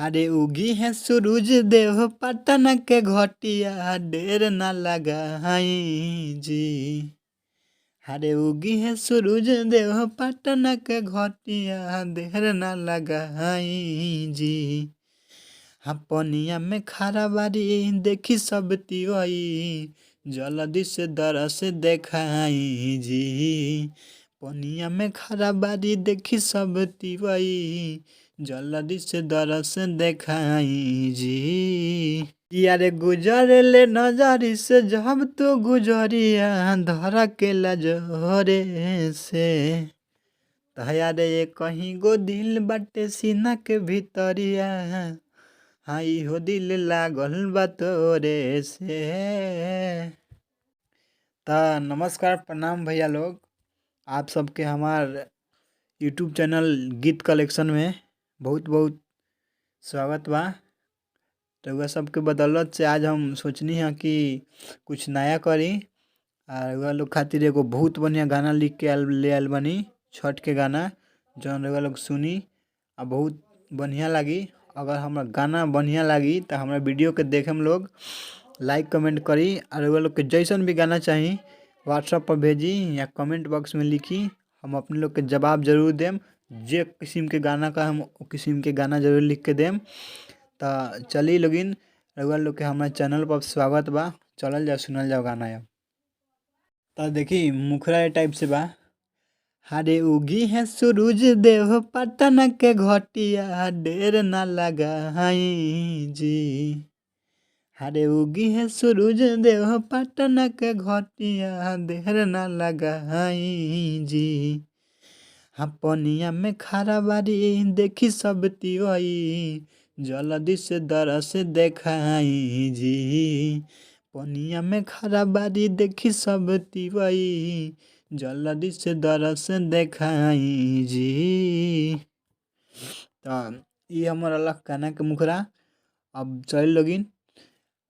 अरे उगी है सूरज देव पटना के घटिया ढेर ना लगाई जी। अरे उगी है सूरज देव पटना के घटिया ढेर ना लगाई जी। हाँ पनिया में खारा बारी देखी सब तिवई जल्दी से दरस देखाई जी। पनिया में खारा बारी देखी सब तिवई जल्दी से दरस देखाई जी। यारे गुजर ले नजरी से जब तो गुजरिया धरा के लजरे से यारे ये कहीं गो दिल बाटे सीना के भीतरिया हाँ इहो दिल लागल बा तोरे से। नमस्कार प्रणाम भैया लोग, आप सबके हमार यूट्यूब चैनल गीत कलेक्शन में बहुत बहुत स्वागत बा। रउआ सबके बदौलत से आज हम सोचनी है कि कुछ नया करी और रउआ लोग खातिर एगो बहुत बढ़िया गाना लिख के ले आयल बनी, छठ के गाना जौन रउआ लोग सुनी आ बहुत बढ़िया लगी। अगर हमारा गाना बढ़िया लगी तो हमारा वीडियो के देखेम लोग लाइक कमेंट करी और रउआ लोग के जैसन भी गाना चाहिए व्हाट्सएप पर भेजी या कमेंट बॉक्स में लिखी, हम अपने लोग के जवाब जरूर देम। जे किस्म के गाना का हम किस्म के गाना जरूर लिख के देम। तो चलिए लोगिन रउआ लोग के हमारे चैनल पर स्वागत बा, चलल जाओ सुनल जाओ गाना। तो देखी मुखरा टाइप से बा। हरे उगी है सूरज देव पटना के घटिया ढेर ना लगाई जी। हरे उगी है सूरज देव पटना के घटिया ढेर ना लगाई जी। हाँ पनिया में खारा बारी देखी सब तिवई जल्दी से दरस देखाई जी। पनिया में खारा बारी देखी सब तिवई जल्दी से दरस देखाई जी। तो ये हमारा अलग गाना के मुखरा। अब चल लोगिन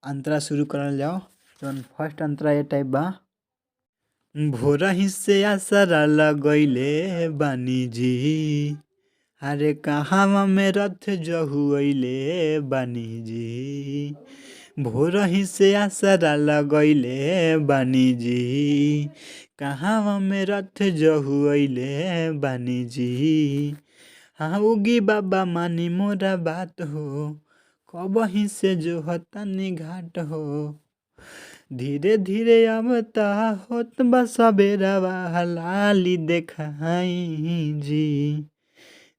अंतरा शुरू करल जाओ। तो फर्स्ट अंतरा ये टाइप बा। भोरा हिस्से आसरा लगैले बानी जी। अरे कहाँ में रथ जहुले बानी जी। भोरा हिस्से आसरा लगैले बानी जी। कहाँ में रथ जहुले बानी जी। हाँ उगी बाबा मानी मोरा बात हो कबही से जो हतनी घाट हो। धीरे धीरे अब ता होत बा सबेरा लाली देखाई जी।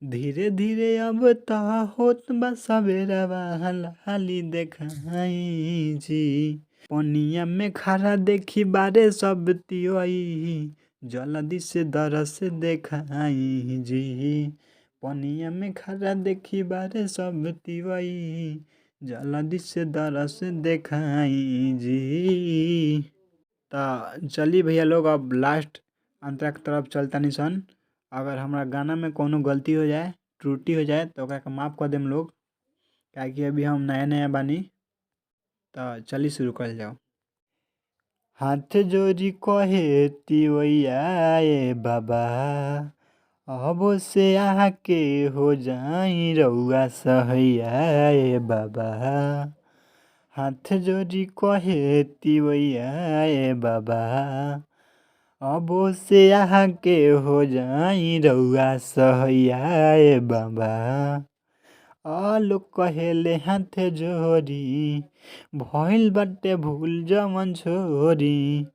धीरे धीरे अब ता होत बा सबेरा लाली देखाई जी। पनिया में खारा देखी बारे सब तिवई जल्दी से दरस देखाई जी। पनिया में खारा देखी बारे सब तिवई जल्दी से दरस देखाई जी। तो चलिए भैया लोग अब लास्ट अंतरा की तरफ चलता निशन। अगर हमारा गाना में कोनो गलती हो जाए त्रुटि हो जाए तो ओकरा के माफ़ कर देम लोग, क्या कि अभी हम नया नया बानी। तो चलिए शुरू कर जाओ। हाथ जोड़ी कहे तिवैया ए बाबा अब से आके हो जाई रउआ सहैया ए बाबा। हाथ जोड़ी कहे तिवैया ए बाबा अब से आके हो जाई रउआ सहैया ए बाबा। लोग कहेले हाथ जोड़ी भइल बाटे भूल जमन छोरी।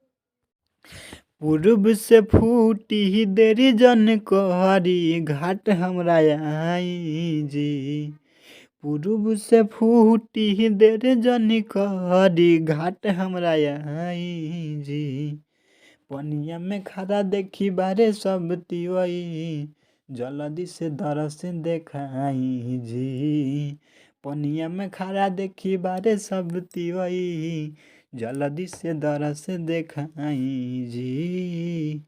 पूर्व से फूटी देरी जन कहरी घाट हमरा आई जी। पूर्व से फूटी देरी जन कहरी घाट हमरा आई जी। पनिया में खारा देखी बारे सब तिवई जल्दी से दरस देखाई जी। पनिया में खारा देखी बारे सब तिवई जल्दी से दरस देखाई जी।